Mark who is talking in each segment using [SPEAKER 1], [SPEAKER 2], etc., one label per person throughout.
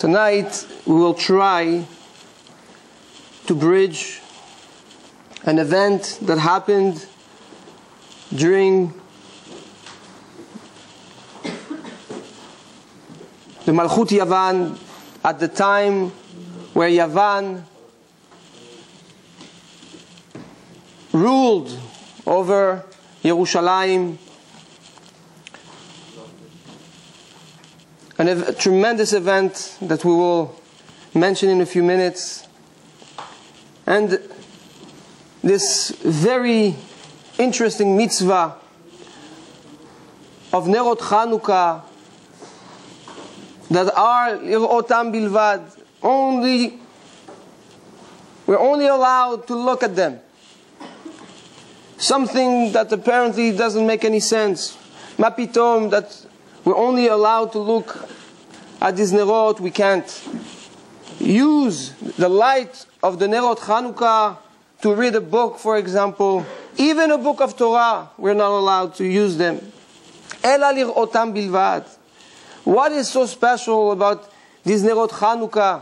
[SPEAKER 1] Tonight we will try to bridge an event that happened during the Malchut Yavan, at the time where Yavan ruled over Yerushalayim. A tremendous event that we will mention in a few minutes. And this very interesting mitzvah of Nerot Chanukah that are Lirotam Bilvad, we're only allowed to look at them. Something that apparently doesn't make any sense. Mapitom, that we're only allowed to look at these Nerot. We can't use the light of the Nerot Chanukah to read a book, for example. Even a book of Torah, we're not allowed to use them. Ela lir'otam bilvad. What is so special about these Nerot Chanukah?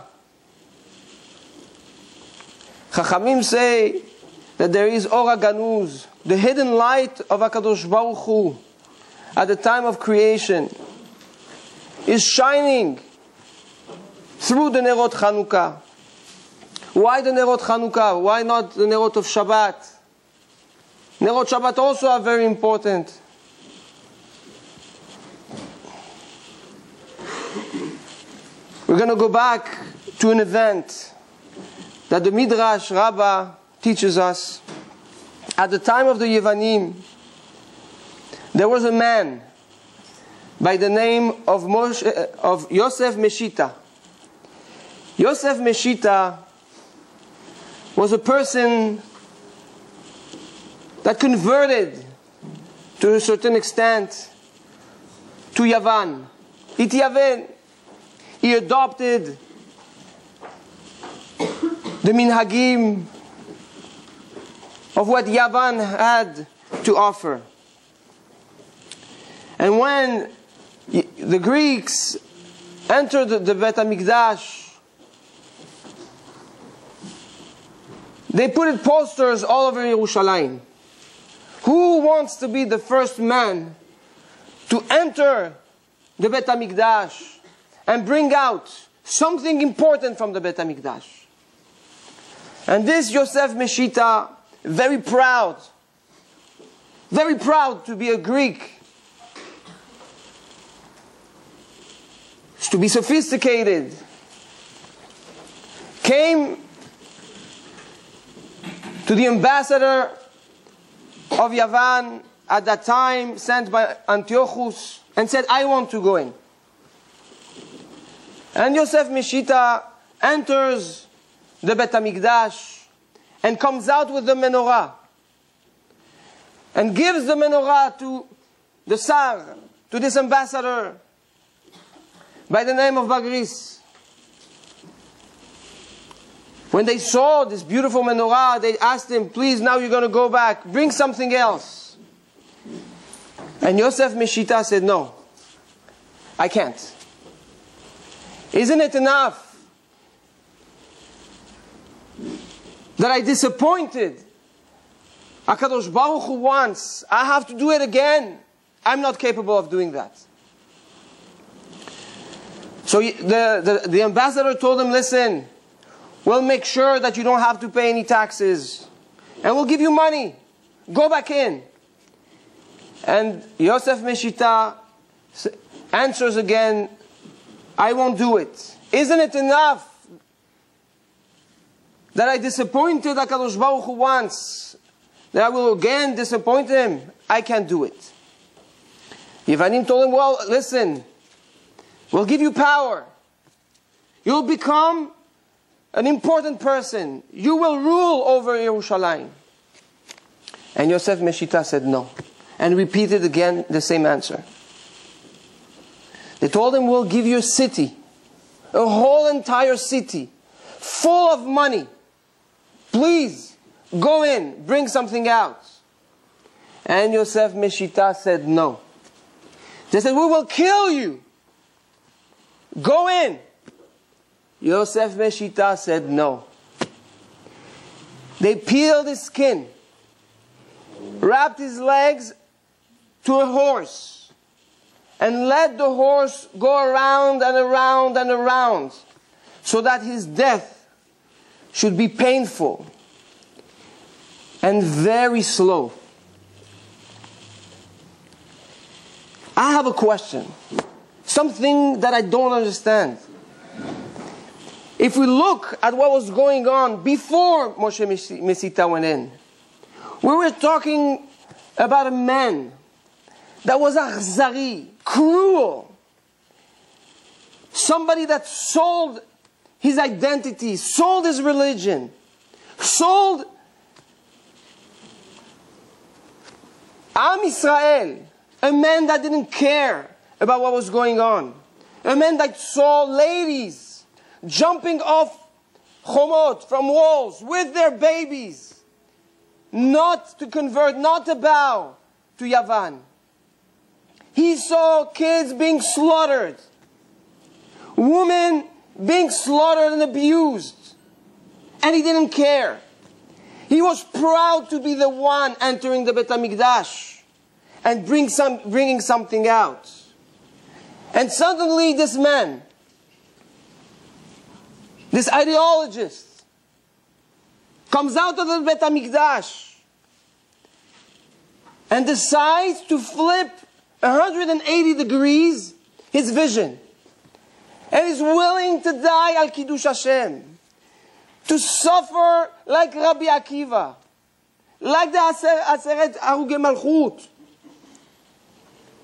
[SPEAKER 1] Chachamim say that there is Ora Ganuz, the hidden light of HaKadosh Baruch Hu, at the time of creation, is shining through the Nerot Chanukah. Why the Nerot Chanukah? Why not the Nerot of Shabbat? Nerot Shabbat also are very important. We're going to go back to an event that the Midrash Rabbi teaches us. At the time of the Yevanim, there was a man by the name of Yosef Meshita. Yosef Meshita was a person that converted to a certain extent to Yavan. Ityaven. He adopted the minhagim of what Yavan had to offer. And when the Greeks entered the Bet HaMikdash, they put posters all over Yerushalayim. Who wants to be the first man to enter the Bet HaMikdash and bring out something important from the Bet HaMikdash? And this Yosef Meshita, very proud to be a Greek, to be sophisticated, came to the ambassador of Yavan at that time, sent by Antiochus, and said, I want to go in. And Yosef Meshita enters the Bet HaMikdash and comes out with the menorah and gives the menorah to the Tsar, to this ambassador by the name of Bagris. When they saw this beautiful menorah, they asked him, please, now you're going to go back, bring something else. And Yosef Meshita said, no, I can't. Isn't it enough that I disappointed HaKadosh Baruch Hu once? I have to do it again. I'm not capable of doing that. So the ambassador told him, listen, we'll make sure that you don't have to pay any taxes. And we'll give you money. Go back in. And Yosef Meshita answers again, I won't do it. Isn't it enough that I disappointed HaKadosh Baruch Hu once, that I will again disappoint him? I can't do it. Yevanim told him, well, listen, we'll give you power. You'll become an important person. You will rule over Yerushalayim. And Yosef Meshita said no. And repeated again the same answer. They told him, we'll give you a city. A whole entire city. Full of money. Please, go in. Bring something out. And Yosef Meshita said no. They said, we will kill you. Go in. Yosef Meshita said no. They peeled his skin, wrapped his legs to a horse, and let the horse go around and around and around, so that his death should be painful and very slow. I have a question, something that I don't understand. If we look at what was going on before Moshe Mesita went in, we were talking about a man that was achzari, cruel, somebody that sold his identity, sold his religion, sold Am Israel, a man that didn't care about what was going on, a man that saw ladies jumping off chomot, from walls, with their babies, not to convert, not to bow to Yavan. He saw kids being slaughtered, women being slaughtered and abused, and he didn't care. He was proud to be the one entering the Beit HaMikdash and bringing something out. And suddenly this man, this ideologist, comes out of the Beit HaMikdash and decides to flip 180 degrees his vision, and is willing to die al Kiddush Hashem, to suffer like Rabbi Akiva, like the Aseret Harugei Malchut.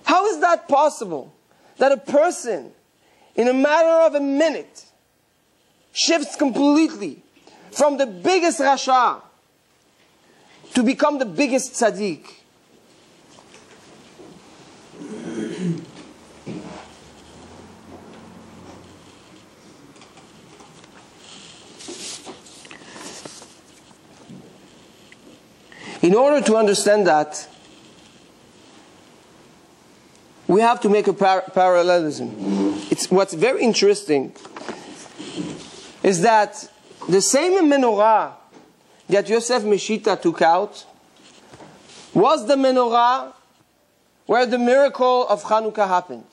[SPEAKER 1] How is that possible? That a person, in a matter of a minute, shifts completely from the biggest Rasha to become the biggest tzaddik. In order to understand that, we have to make a parallelism. What's very interesting is that the same menorah that Yosef Meshita took out was the menorah where the miracle of Chanukah happened.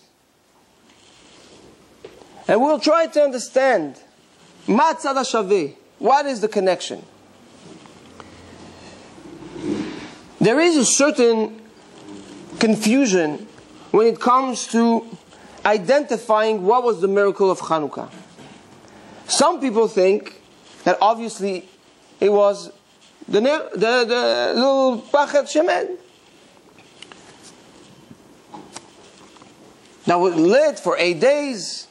[SPEAKER 1] And we'll try to understand Ma tzad hashaveh, what is the connection? There is a certain confusion when it comes to identifying what was the miracle of Chanukah. Some people think that obviously it was the little pachet shemen that was lit for 8 days.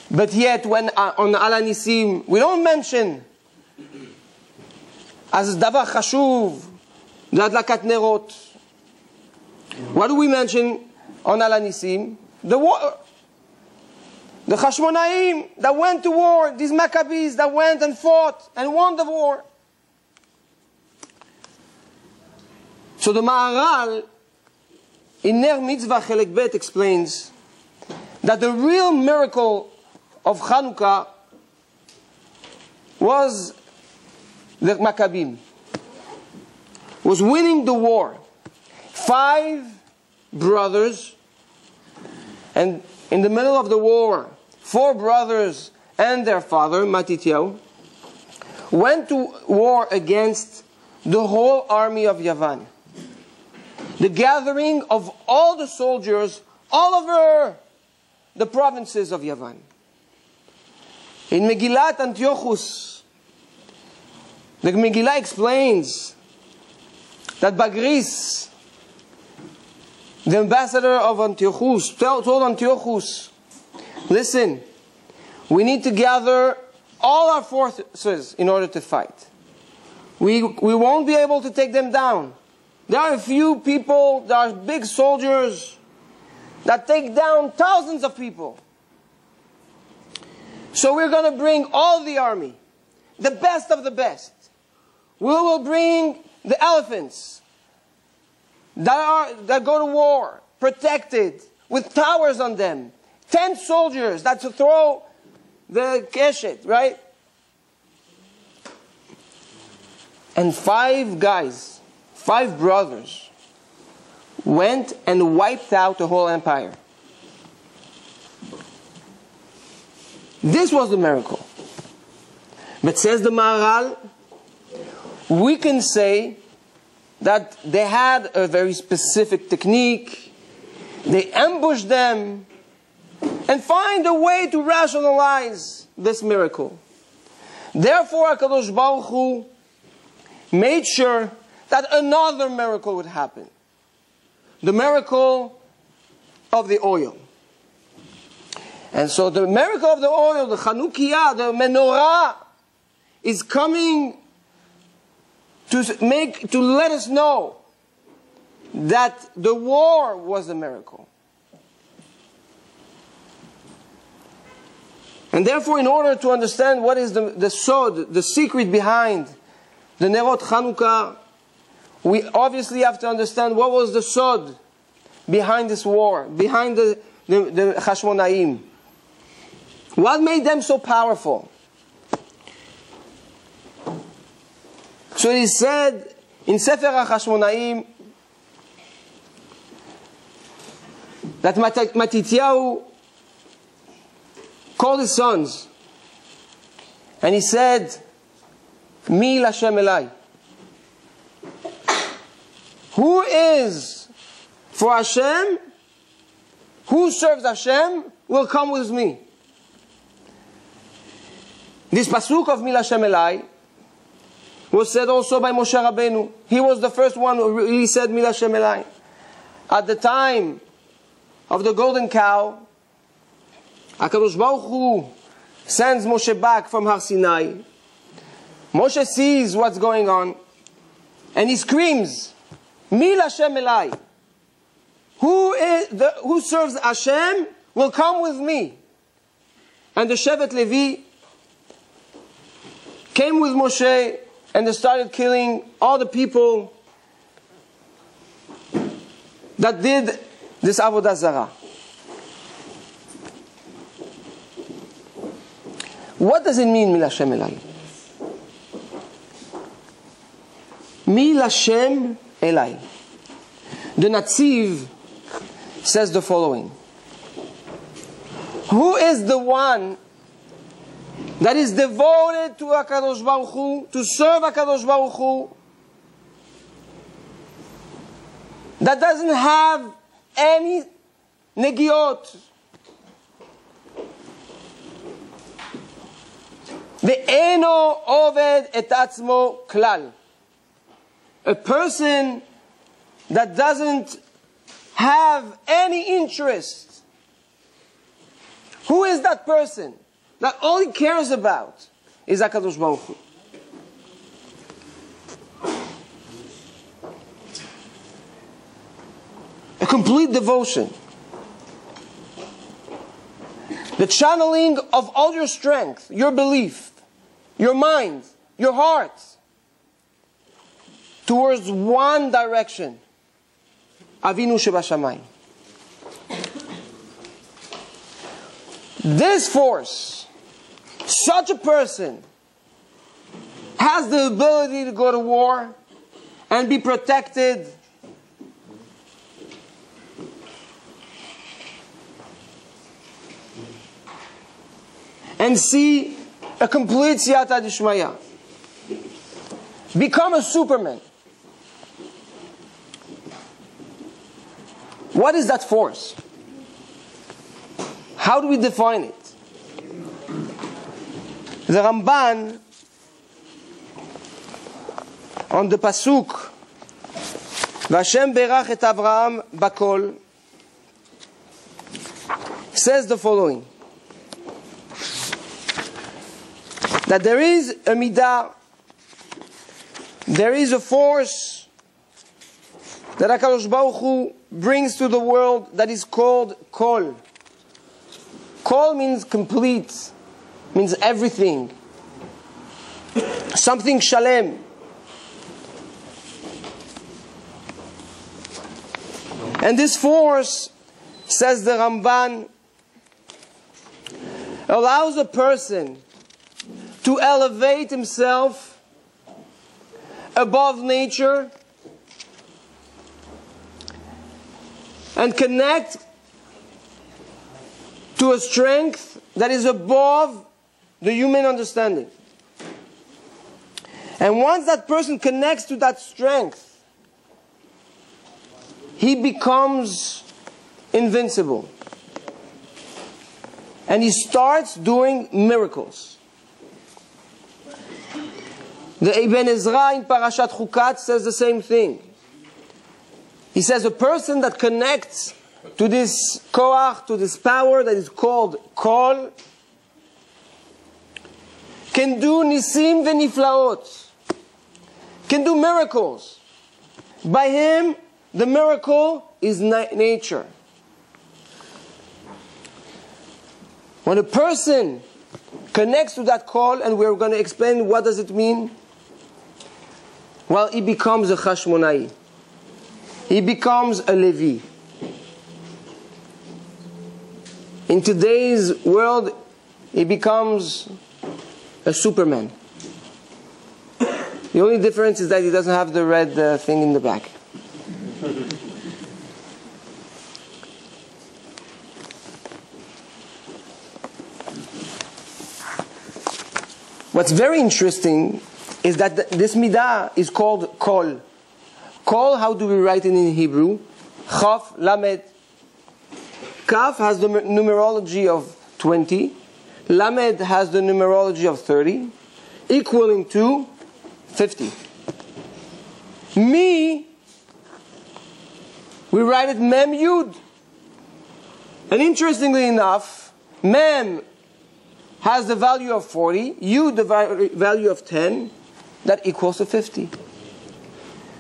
[SPEAKER 1] But yet when on Al Nisim we don't mention as davar chashuv the adlakat nerot. What do we mention on Al Nisim? The war. The Hashmonaim that went to war, these Maccabees that went and fought and won the war. So the Maharal in Ner Mitzvah Chelek Bet explains that the real miracle of Chanukah was the Maccabees, was winning the war. 5 brothers, and in the middle of the war, 4 brothers and their father, Matityahu, went to war against the whole army of Yavan. The gathering of all the soldiers all over the provinces of Yavan. In Megillat Antiochus, the Megillah explains that Bagris, the ambassador of Antiochus, told Antiochus, listen, we need to gather all our forces in order to fight. We won't be able to take them down. There are a few people, there are big soldiers that take down thousands of people. So we're going to bring all the army, the best of the best. We will bring the elephants that go to war, protected, with towers on them. 10 soldiers that to throw the keshet, right? And 5 guys, 5 brothers, went and wiped out the whole empire. This was the miracle. But says the Maharal, we can say that they had a very specific technique. They ambushed them and find a way to rationalize this miracle. Therefore, HaKadosh Baruch Hu made sure that another miracle would happen. The miracle of the oil. And so the miracle of the oil, the chanuka, the menorah, is coming to let us know that the war was a miracle. And therefore, in order to understand what is the sod, the secret behind the Nerot Chanukah, we obviously have to understand what was the sod behind this war, behind the Hashmonaim. What made them so powerful? So it is said in Sefer HaChashmonaim that Matityahu called his sons and he said, Mi Lashem Elai. Who is for Hashem, who serves Hashem, will come with me. This pasuk of Mi Lashem Elai was said also by Moshe Rabbeinu. He was the first one who really said Mi Lashem Elai. At the time of the golden cow, HaKadosh Baruch Hu sends Moshe back from Har Sinai. Moshe sees what's going on and he screams, Mi Lashem Elai. Who serves Hashem will come with me. And the Shevet Levi came with Moshe and they started killing all the people that did this Avodah Zarah. What does it mean, Mi Lashem Elai? Mi Lashem Elai. The Netziv says the following. Who is the one that is devoted to HaKadosh Baruch Hu, to serve HaKadosh Baruch Hu, that doesn't have any negiot? Ve'eno oved et atzmo klal. A person that doesn't have any interest. Who is that person? That all he cares about is HaKadosh Baruch Hu. A complete devotion. The channeling of all your strength, your belief, your mind, your heart, towards one direction. Avinu Shebashamayim. This force, such a person, has the ability to go to war and be protected. And see a complete siyata d'shmaya. Become a Superman. What is that force? How do we define it? The Ramban, on the pasuk, Vashem berach et Avraham bakol, says the following. That there is a midah, there is a force that HaKadosh Baruch Hu brings to the world that is called kol. Kol means complete, means everything. Something shalem. And this force, says the Ramban, allows a person to elevate himself above nature and connect to a strength that is above the human understanding. And once that person connects to that strength, he becomes invincible. And he starts doing miracles. The Ibn Ezra in Parashat Chukat says the same thing. He says a person that connects to this koach, to this power that is called kol, can do nisim v'niflaot, can do miracles. By him, the miracle is nature. When a person connects to that kol, and we're going to explain what does it mean, well, he becomes a Chashmonai. He becomes a Levi. In today's world, he becomes a Superman. The only difference is that he doesn't have the red thing in the back. What's very interesting is that this midah is called kol. Kol, how do we write it in Hebrew? Chaf, lamed. Kaf has the numerology of 20. Lamed has the numerology of 30. Equaling to 50. Mi, we write it mem yud. And interestingly enough, mem has the value of 40, yud the value of 10, that equals to 50.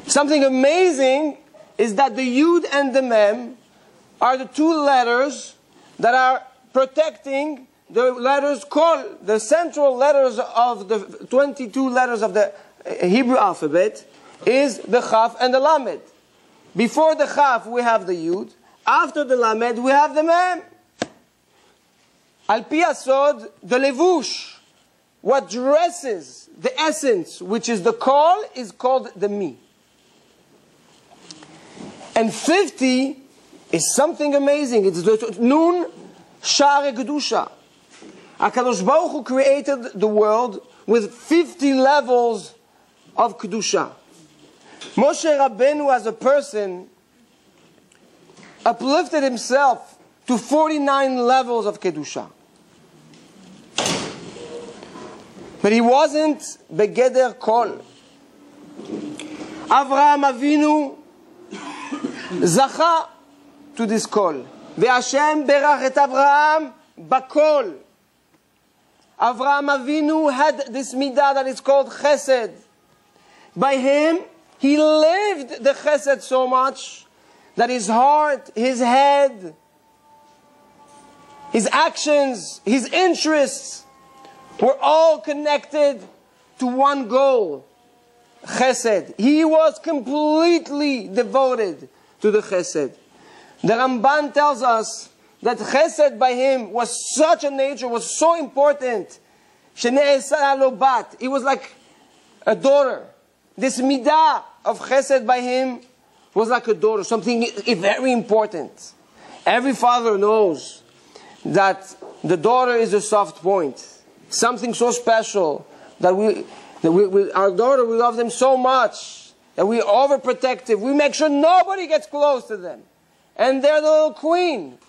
[SPEAKER 1] Something amazing is that the yud and the mem are the two letters that are protecting the letters kol, the central letters of the 22 letters of the Hebrew alphabet, is the chaf and the lamed. Before the chaf we have the yud, after the lamed we have the mem. Al pi asod, the levush, what dresses the essence, which is the kol, is called the mi. And 50 is something amazing. It's the nun share kedusha. HaKadosh Baruch Hu created the world with 50 levels of kedusha. Moshe Rabbeinu as a person uplifted himself to 49 levels of kedusha. But he wasn't begeder kol. Avraham Avinu zacha to this kol. Ve'Hashem berach et Avraham bakol. Avraham Avinu had this midah that is called chesed. By him, he lived the chesed so much that his heart, his head, his actions, his interests were all connected to one goal, chesed. He was completely devoted to the chesed. The Ramban tells us that chesed by him was such a nature, was so important. Shene'esa lo bat. It was like a daughter. This midah of chesed by him was like a daughter, something very important. Every father knows that the daughter is a soft point. Something so special that our daughter, we love them so much that we're overprotective. We make sure nobody gets close to them. And they're the little queen.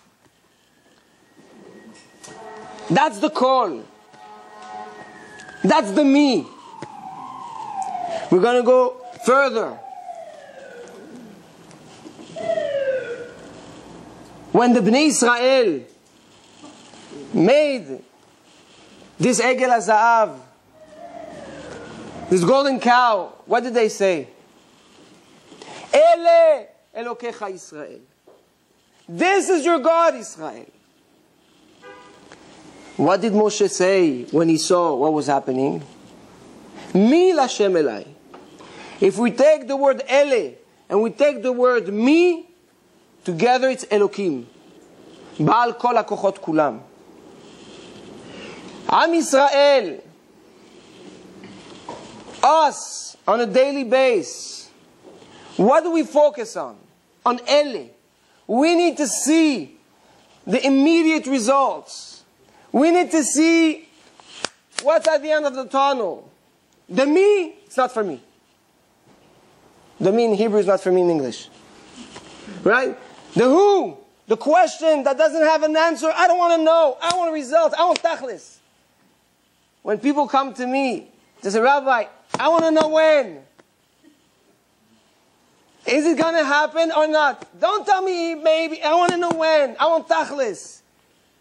[SPEAKER 1] That's the call. That's the me. We're going to go further. When the Bnei Israel made this Egel HaZahav, this golden cow, what did they say? Ele Elokecha Yisrael. This is your God, Israel. What did Moshe say when he saw what was happening? Mi Lashem Elai. If we take the word Ele and we take the word Mi, together it's Elokim. Baal Kol HaKochot Kulam. Am Israel, us, on a daily basis, what do we focus on? On Ele. We need to see the immediate results. We need to see what's at the end of the tunnel. The me, it's not for me. The me in Hebrew is not for me in English. Right? The who, the question that doesn't have an answer, I don't want to know. I want results. I want tachlis. When people come to me, they say, Rabbi, I want to know when. Is it going to happen or not? Don't tell me maybe. I want to know when. I want tachlis.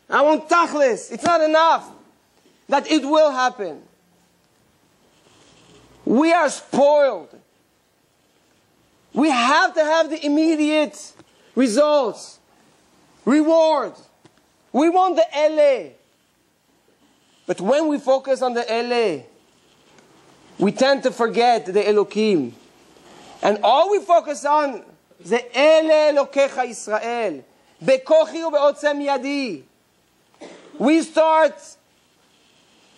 [SPEAKER 1] I want tachlis. It's not enough that it will happen. We are spoiled. We have to have the immediate results, reward. We want the Ele. But when we focus on the Ele, we tend to forget the Elokim. And all we focus on is the Ele Elokecha Yisrael. Bekochi ubeotzem yadi. We start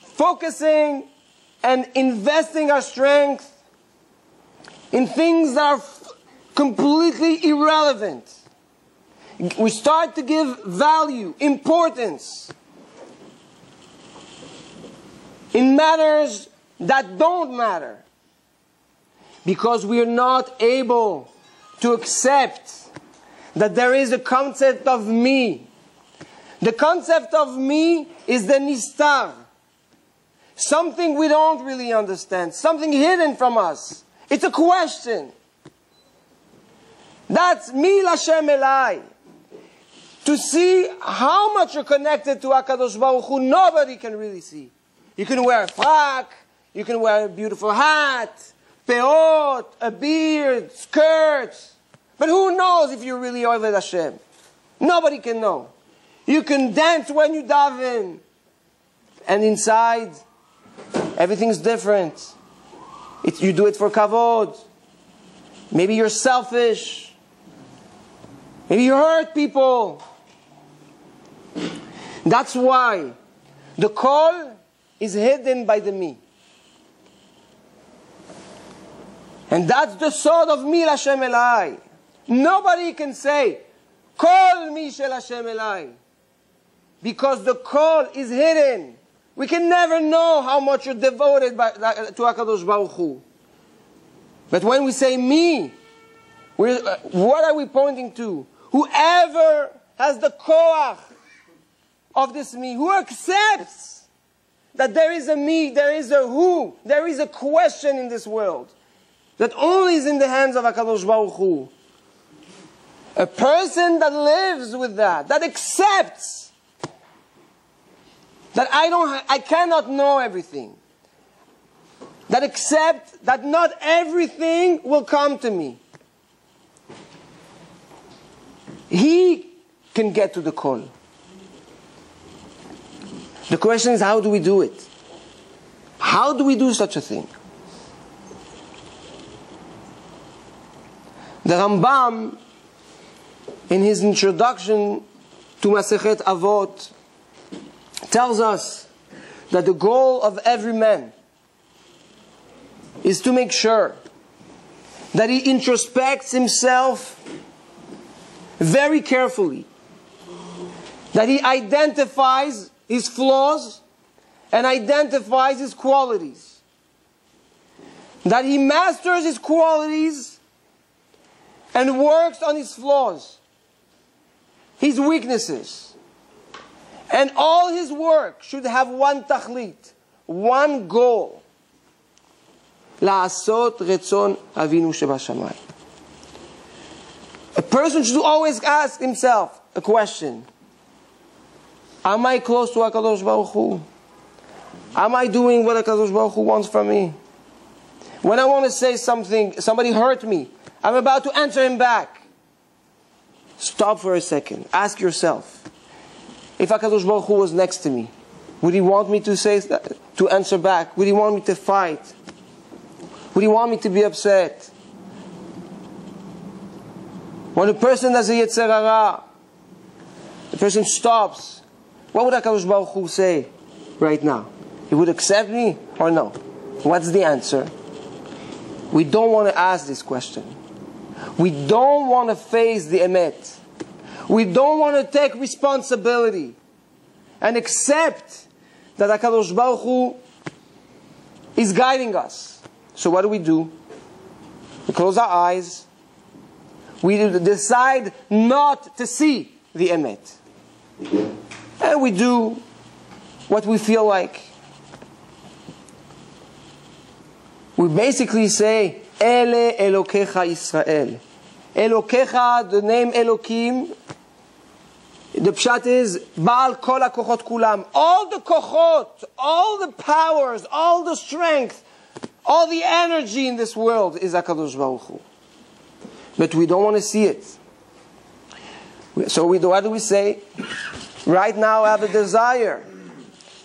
[SPEAKER 1] focusing and investing our strength in things that are completely irrelevant. We start to give value, importance in matters that don't matter, because we are not able to accept that there is a concept of me. The concept of me is the nistar, something we don't really understand, something hidden from us. It's a question. That's mi Lashem Elai. To see how much you're connected to HaKadosh Baruch Hu, nobody can really see. You can wear a frock, you can wear a beautiful hat, peot, a beard, skirts. But who knows if you're really Oved Hashem? Nobody can know. You can dance when you daven. And inside, everything's different. You do it for kavod. Maybe you're selfish. Maybe you hurt people. That's why the call is hidden by the me. And that's the sword of mi Lashem Elai. Nobody can say, call mi shel Hashem Elai. Because the call is hidden. We can never know how much you're devoted to HaKadosh Baruch Hu. But when we say me, what are we pointing to? Whoever has the koach of this me, who accepts that there is a me, there is a who, there is a question in this world that only is in the hands of HaKadosh Baruch Hu. A person that lives with that accepts that I cannot know everything. That accept that not everything will come to me. He can get to the call. The question is, how do we do it? How do we do such a thing? The Rambam, in his introduction to Masechet Avot, tells us that the goal of every man is to make sure that he introspects himself very carefully, that he identifies his flaws and identifies his qualities, that he masters his qualities and works on his flaws, his weaknesses. And all his work should have one tachlit, one goal. La'asot retzon Avinu shebashamayim. A person should always ask himself a question. Am I close to HaKadosh Baruch Hu? Am I doing what HaKadosh Baruch Hu wants from me? When I want to say something, somebody hurt me, I'm about to answer him back. Stop for a second. Ask yourself, if HaKadosh Baruch Hu was next to me, would he want me to answer back? Would he want me to fight? Would he want me to be upset? When a person does a Yetzer Hara, the person stops. What would HaKadosh Baruch Hu say? right now? He would accept me or no? What's the answer? We don't want to ask this question. We don't want to face the emet. We don't want to take responsibility and accept that HaKadosh Baruch Hu is guiding us. So what do? We close our eyes. We decide not to see the emet. And we do what we feel like. We basically say, Ele Elokecha Yisrael. Elokecha, the name Elokim, the pshat is, Baal Kol HaKochot Kulam. All the kochot, all the powers, all the strength, all the energy in this world is HaKadosh Baruch Hu. But we don't want to see it. So what do we say? Right now I have a desire.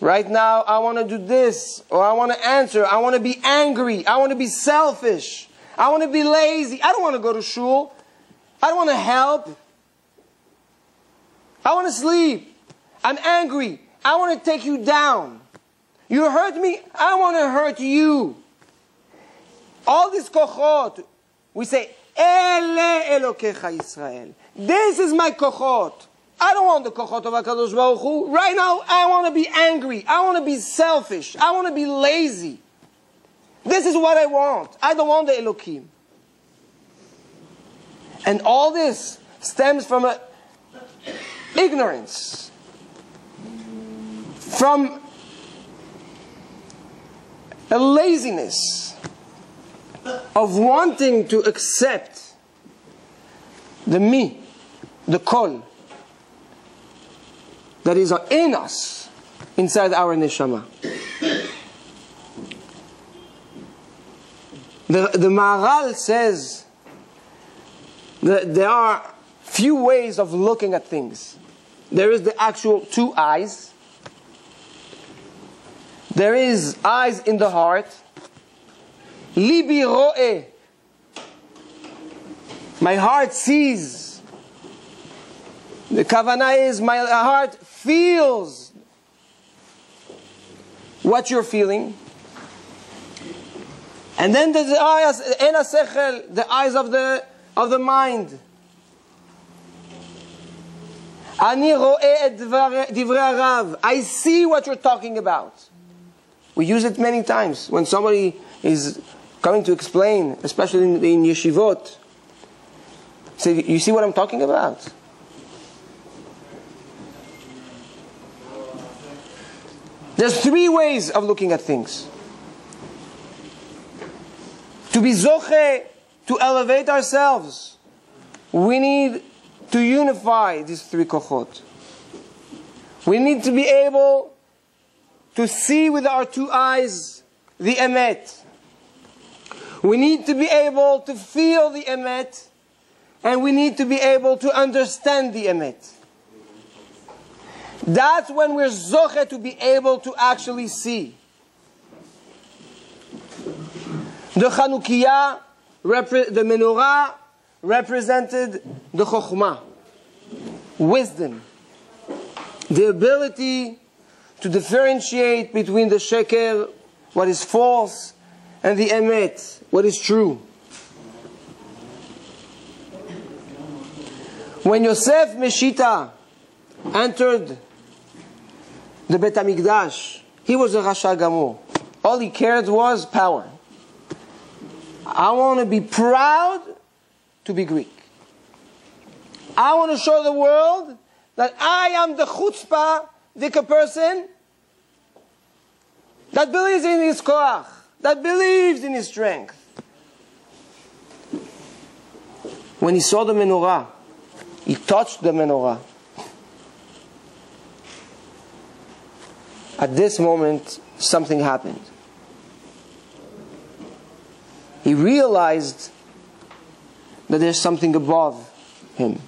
[SPEAKER 1] Right now I want to do this, or I want to answer, I want to be angry, I want to be selfish, I want to be lazy, I don't want to go to shul, I don't want to help, I want to sleep, I'm angry, I want to take you down. You hurt me, I want to hurt you. All these kochot, we say, Ele Elokecha Yisrael. This is my kochot. I don't want the kochot of HaKadosh Baruch Hu. Right now, I want to be angry. I want to be selfish. I want to be lazy. This is what I want. I don't want the Elokim. And all this stems from a ignorance. From a laziness of wanting to accept the me, the kol, that is in us, inside our neshama. The Maharal says that there are few ways of looking at things. There is the actual two eyes. There is eyes in the heart. Libi ro'eh. My heart sees. The kavanah is my heart feels what you're feeling. And then there's the eyes, ena sechel, the eyes of the mind. Ani ro'eh et divrei harav. I see what you're talking about. We use it many times when somebody is coming to explain, especially in yeshivot. Say, you see what I'm talking about? There's three ways of looking at things. To be zoche, to elevate ourselves, we need to unify these three kochot. We need to be able to see with our two eyes the emet. We need to be able to feel the emet, and we need to be able to understand the emet. That's when we're zoche to be able to actually see. The chanukiah, the menorah, represented the chokhmah, wisdom, the ability to differentiate between the sheker, what is false, and the emet, what is true. When Yosef Meshita entered the Bet HaMikdash, he was a Rasha Gamur. All he cared was power. I want to be proud to be Greek. I want to show the world that I am the chutzpah, the person that believes in his koach, that believes in his strength. When he saw the menorah, he touched the menorah. At this moment, something happened. He realized that there's something above him.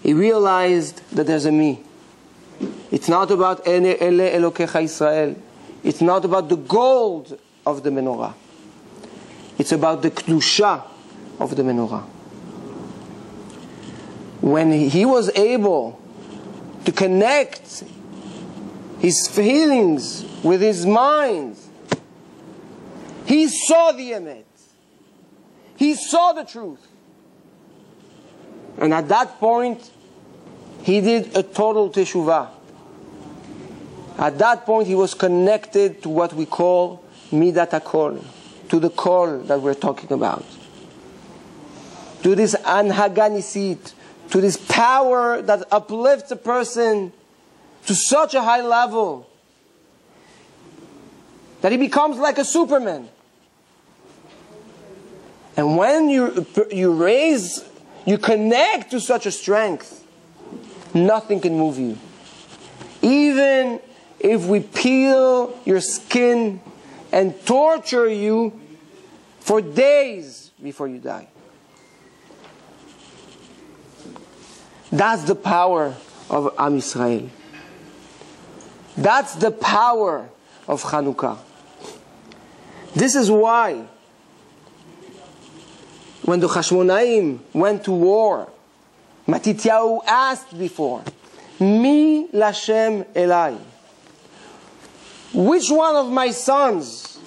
[SPEAKER 1] He realized that there's a me. It's not about Ele Elokecha Yisrael. It's not about the gold of the menorah. It's about the kedusha of the menorah. When he was able to connect his feelings, with his mind. He saw the emet. He saw the truth. And at that point, he did a total teshuvah. At that point, he was connected to what we call midat hakol, to the kol that we're talking about, to this anhaga nisit, to this power that uplifts a person to such a high level that he becomes like a Superman. And when you connect to such a strength, nothing can move you. Even if we peel your skin and torture you for days before you die. That's the power of Am Yisrael. That's the power of Chanukah. This is why when the Hashmonaim went to war, Matityahu asked before, Mi Lashem Elai? Which one of my sons,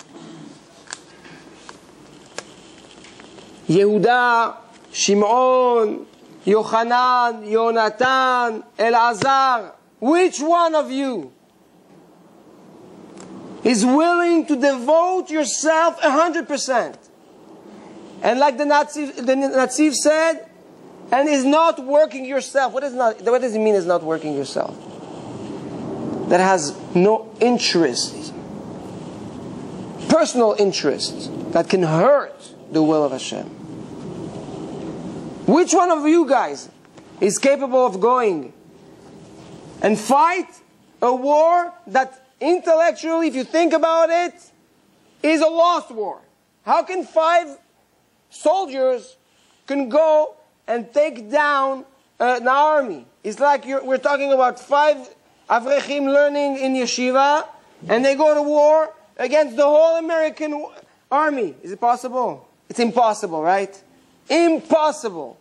[SPEAKER 1] Yehuda, Shimon, Yochanan, Yonatan, Elazar, which one of you is willing to devote yourself 100%? And like the Naziv said, and is not working yourself. What does it mean is not working yourself? That has no interest, personal interest, that can hurt the will of Hashem. Which one of you guys is capable of going and fight a war that intellectually, if you think about it, is a lost war? How can 5 soldiers can go and take down an army? It's like we're talking about 5 Avraham learning in yeshiva, and they go to war against the whole American army. Is it possible? It's impossible, right? Impossible.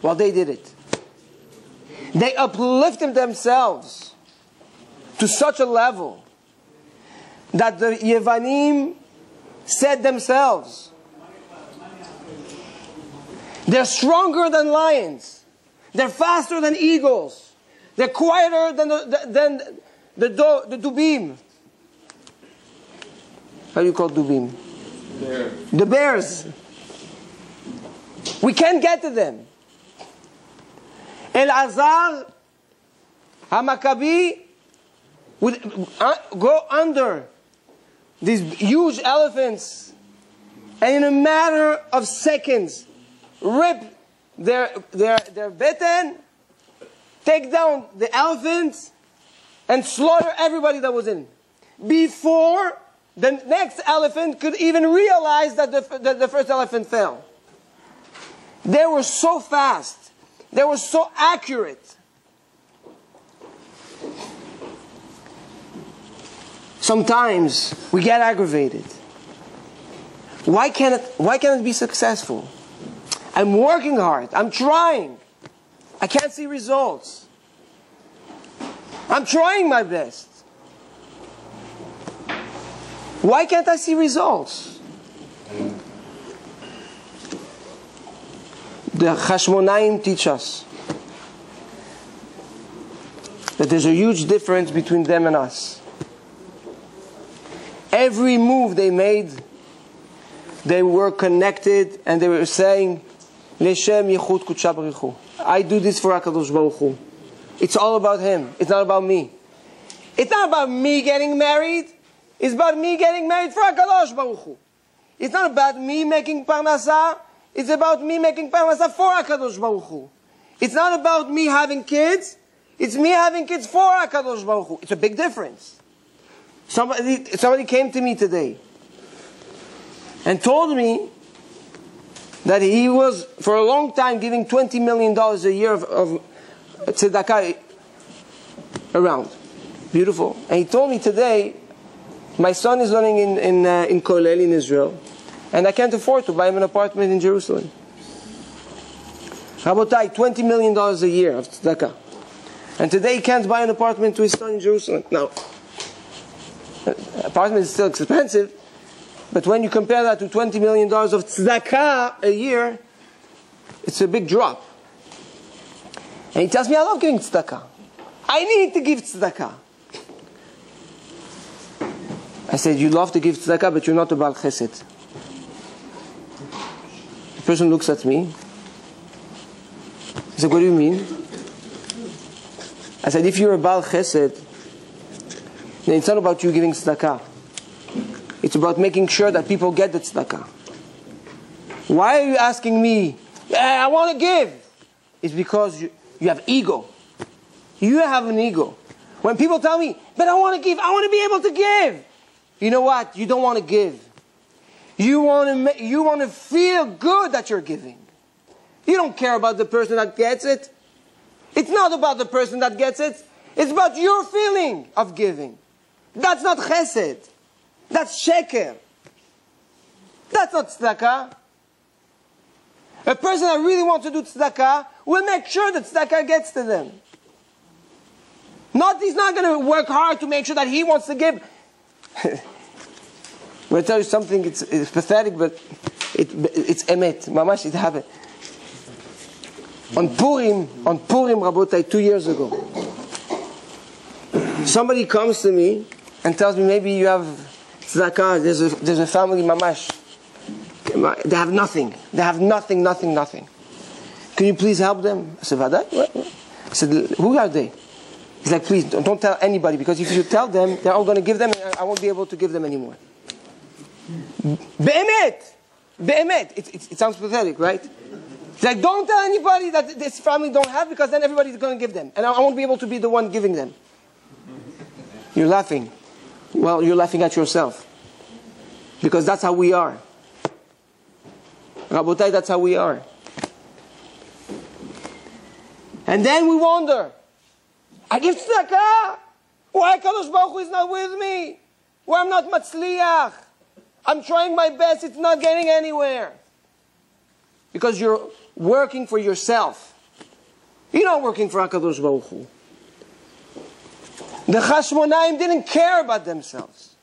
[SPEAKER 1] Well, they did it. They uplifted themselves to such a level that the Yevanim said themselves, they're stronger than lions. They're faster than eagles. They're quieter than the dubim. How do you call dubim? Bear. The bears. We can't get to them. Elazar HaMakabi would go under these huge elephants and in a matter of seconds rip their beten, take down the elephants, and slaughter everybody that was in. Before the next elephant could even realize that the first elephant fell. They were so fast. They were so accurate. Sometimes we get aggravated. Why can't it be successful? I'm working hard. I'm trying. I can't see results. I'm trying my best. Why can't I see results? The Hashmonaim teach us that there's a huge difference between them and us. Every move they made, they were connected and they were saying, Leshem Yechut Kudsha Barichu. I do this for HaKadosh Baruch Hu. It's all about Him. It's not about me. It's not about me getting married. It's about me getting married for HaKadosh Baruch Hu. It's not about me making parnasah. It's about me making parnasah for HaKadosh Baruch Hu. It's not about me having kids. It's me having kids for HaKadosh Baruch Hu. It's a big difference. Somebody came to me today and told me that he was, for a long time, giving $20 million a year of tzedakah around. Beautiful. And he told me today, my son is learning in Kollel in Israel, and I can't afford to buy him an apartment in Jerusalem. Rabotai, $20 million a year of tzedakah. And today he can't buy an apartment to his son in Jerusalem. Now, apartment is still expensive, but when you compare that to $20 million of tzedakah a year, it's a big drop. And he tells me, I love giving tzedakah. I need to give tzedakah. I said, you love to give tzedakah, but you're not a Baal Chesed. The person looks at me. He said, what do you mean? I said, if you're a Baal Chesed, then it's not about you giving tzedakah. It's about making sure that people get the tzedakah. Why are you asking me, I want to give? It's because you have ego. You have an ego. When people tell me, but I want to give, I want to be able to give. You know what? You don't want to give. You want to feel good that you're giving. You don't care about the person that gets it. It's not about the person that gets it. It's about your feeling of giving. That's not chesed. That's sheker. That's not tzedakah. A person that really wants to do tzedakah will make sure that tzedakah gets to them. He's not going to work hard to make sure that he wants to give. I'm going to tell you something, it's pathetic, but it's emet. Mamash, it happened. On Purim, Rabotai, 2 years ago, somebody comes to me and tells me, maybe you have tzedakah, there's a family, Mamash. They have nothing. They have nothing. Can you please help them? I said, Vaday? I said, who are they? He's like, please, don't tell anybody, because if you tell them, they're all going to give them, and I won't be able to give them anymore. Be'emet! It sounds pathetic, right? It's like, don't tell anybody that this family don't have, because then everybody's going to give them. And I won't be able to be the one giving them. You're laughing. Well, you're laughing at yourself. Because that's how we are. Rabotai, that's how we are. And then we wonder, I give tzedakah. Why Kadosh Baruch Hu is not with me? Why I'm not matzliach? I'm trying my best, it's not getting anywhere. Because you're working for yourself. You're not working for HaKadosh Baruch Hu. The Chashmonaim didn't care about themselves.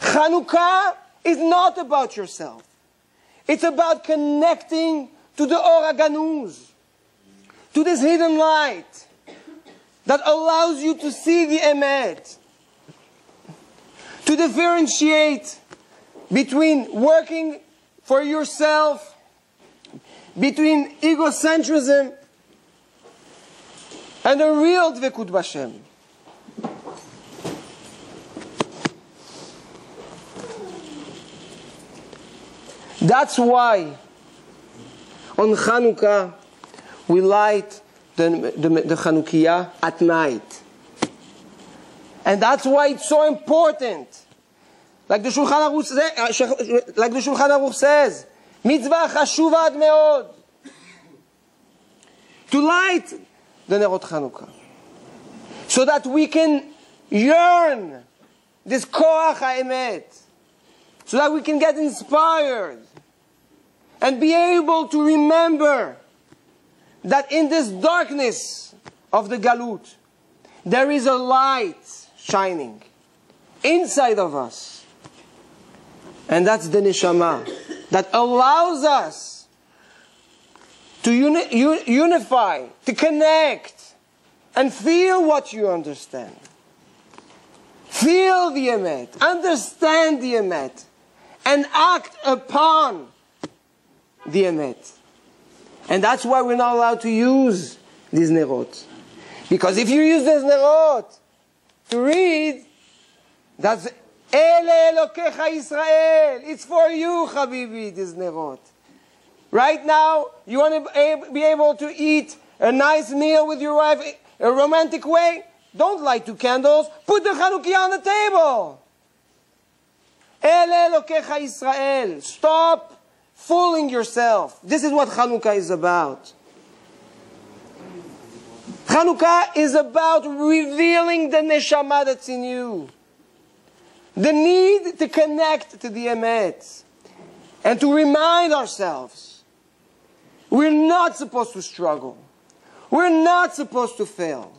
[SPEAKER 1] Chanukah is not about yourself. It's about connecting to the Or HaGanuz, to this hidden light that allows you to see the emet, to differentiate between working for yourself, between egocentrism and a real dvekut b'Hashem. That's why on Chanukah we light the Chanukah at night. And that's why it's so important. Like the Shulchan Aruch says, mitzvah chashuva ad meod, to light the Nerot Chanukah, so that we can yearn this koach ha'emet, so that we can get inspired and be able to remember that in this darkness of the galut, there is a light shining inside of us. And that's the neshama that allows us to unify, to connect, and feel what you understand. Feel the emet, understand the emet, and act upon the emet. And that's why we're not allowed to use these nerot. Because if you use these nerot to read, that's Ele Elokecha Yisrael. It's for you, Habibi, these nerot. Right now, you want to be able to eat a nice meal with your wife, a romantic way? Don't light 2 candles. Put the Chanukah on the table. Ele Elokecha Yisrael. Stop fooling yourself. This is what Chanukah is about. Chanukah is about revealing the neshama that's in you. The need to connect to the emet. And to remind ourselves, we're not supposed to struggle. We're not supposed to fail.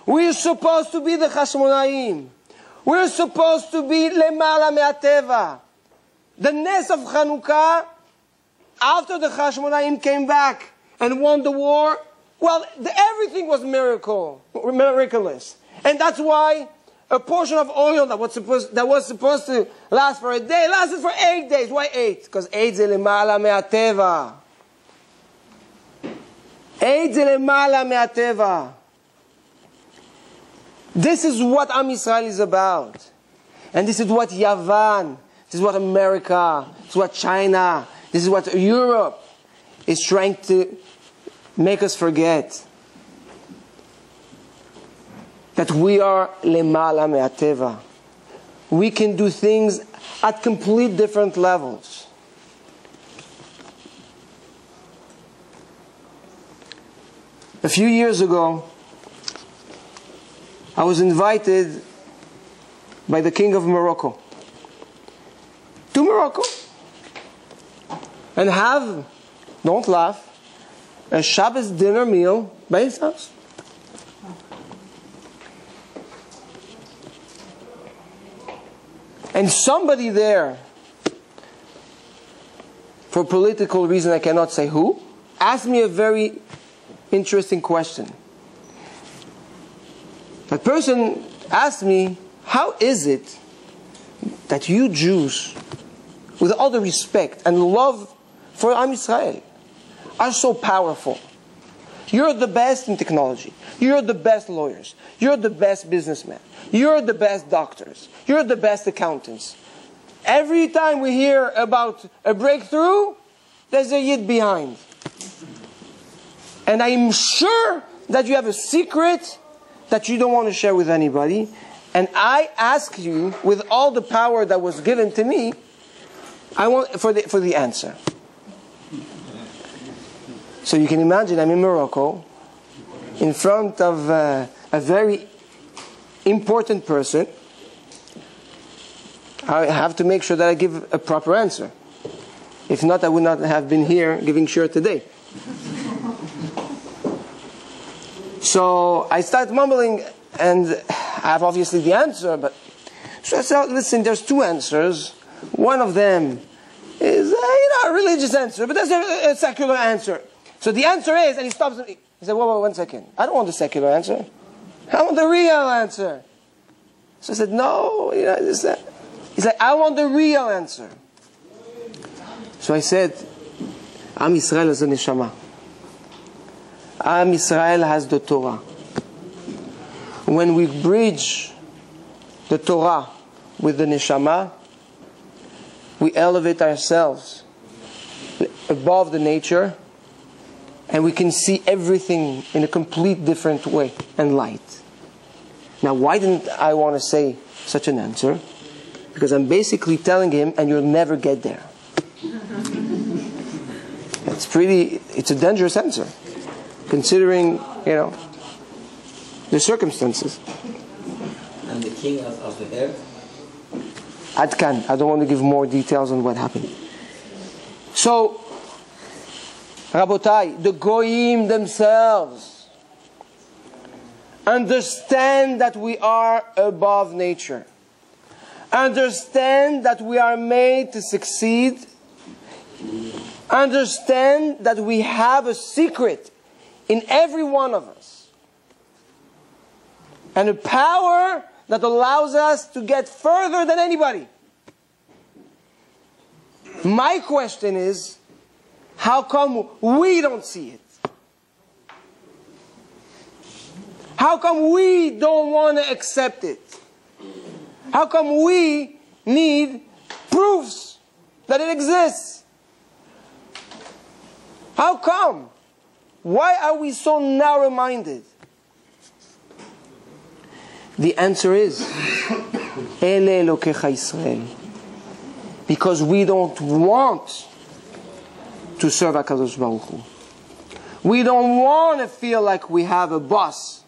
[SPEAKER 1] We're supposed to be the Chashmonaim. We're supposed to be Lemala Me'ateva. The Nes of Chanukah, after the Chashmonaim came back and won the war, well, everything was miraculous. And that's why a portion of oil that was supposed to last for a day lasted for 8 days. Why 8? Because 8 is Lemala Me'ateva. 8 is Lemala Me'ateva. This is what Am Yisrael is about. And this is what Yavan, this is what America, this is what China, this is what Europe is trying to make us forget. That we are Lemala Me'ateva. We can do things at complete different levels. A few years ago, I was invited by the King of Morocco to Morocco and have, don't laugh, a Shabbos dinner meal by his house. And somebody there, for political reason I cannot say who, asked me a very interesting question. That person asked me, how is it that you Jews, with all the respect and love for Am Yisrael, are so powerful? You're the best in technology. You're the best lawyers. You're the best businessmen. You're the best doctors. You're the best accountants. Every time we hear about a breakthrough, there's a yid behind. And I'm sure that you have a secret that you don't want to share with anybody. And I ask you, with all the power that was given to me, I want for the answer. So you can imagine I'm in Morocco, in front of a very important person. I have to make sure that I give a proper answer. If not, I would not have been here giving shir today. So I start mumbling, and I have obviously the answer, but so I said, listen, there's two answers. One of them is a religious answer, but there's a secular answer. So the answer is, and he stops me. He said, whoa, 1 second. I don't want the secular answer. I want the real answer. So I said, no. He said, I want the real answer. So I said, Am Yisrael is a neshama. Am Yisrael has the Torah. When we bridge the Torah with the neshama, we elevate ourselves above the nature, and we can see everything in a complete different way and light. Now, why didn't I want to say such an answer? Because I'm basically telling him, and you'll never get there. It's a dangerous answer, considering, the circumstances.
[SPEAKER 2] And the king of the earth?
[SPEAKER 1] Adkan. I don't want to give more details on what happened. So, Rabotai, the Goyim themselves understand that we are above nature. Understand that we are made to succeed. Understand that we have a secret in every one of us. And a power that allows us to get further than anybody. My question is, how come we don't see it? How come we don't want to accept it? How come we need proofs that it exists? How come? Why are we so narrow-minded? The answer is, Ele Elokecha Yisrael. Because we don't want to serve HaKadosh Baruch Hu. We don't want to feel like we have a boss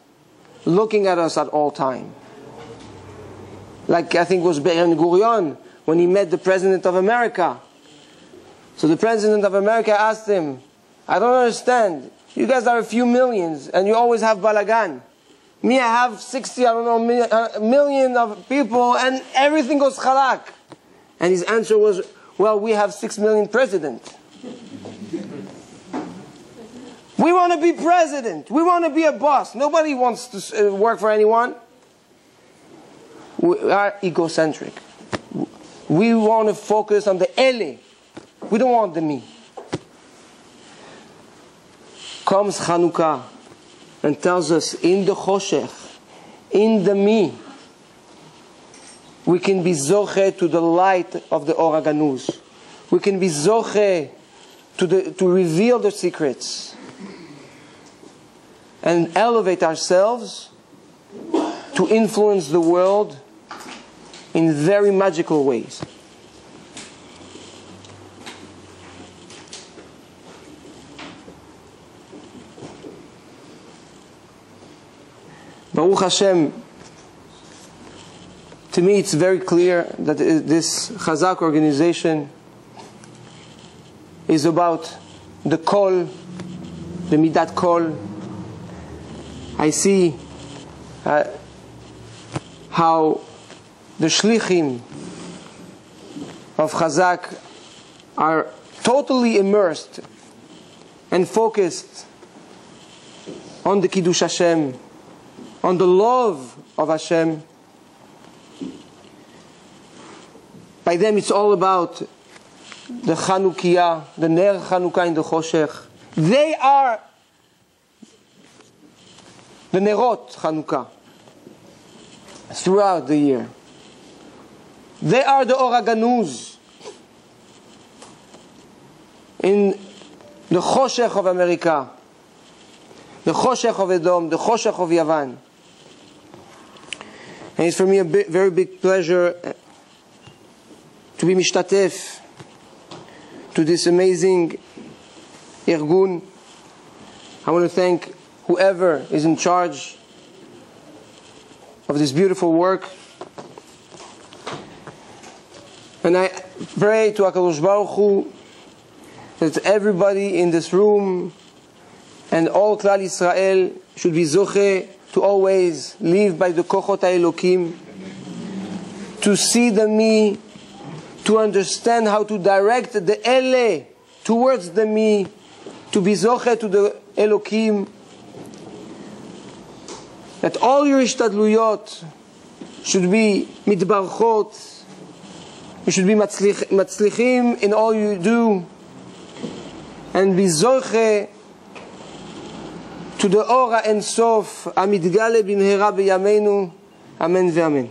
[SPEAKER 1] looking at us at all time. Like I think it was Ben Gurion when he met the President of America. So the President of America asked him, I don't understand. You guys are a few millions and you always have balagan. Me, I have 60, million of people, and everything goes halak. And his answer was, well, we have 6 million presidents. We want to be president. We want to be a boss. Nobody wants to work for anyone. We are egocentric. We want to focus on the ele. We don't want the me. Comes Chanukah and tells us in the choshech, in the me, we can be zoche to the light of the Or HaGanuz. We can be zoche to reveal the secrets and elevate ourselves to influence the world in very magical ways. Baruch Hashem, to me it's very clear that this Chazak organization is about the kol, the midat kol. I see how the shlichim of Chazak are totally immersed and focused on the Kiddush Hashem, on the love of Hashem. By them it's all about the chanukiah, the ner chanuka in the choshech. They are the nerot chanuka throughout the year. They are the Or HaGanuz in the choshech of America, the choshech of Edom, the choshech of Yavan. And it's for me a very big pleasure to be mishtatef to this amazing irgun. I want to thank whoever is in charge of this beautiful work. And I pray to HaKadosh Baruch Hu that everybody in this room and all Klal Yisrael should be zoche to always live by the kochot ha'elokim, to see the me, to understand how to direct the ele towards the me, to be zoche to the elokim, that all your ishtadluyot should be mitbarchot, you should be matzlichim in all you do, and be zoche to the Ora and Sof, Amidgale bimhera b'yameinu, Amen ve'amen.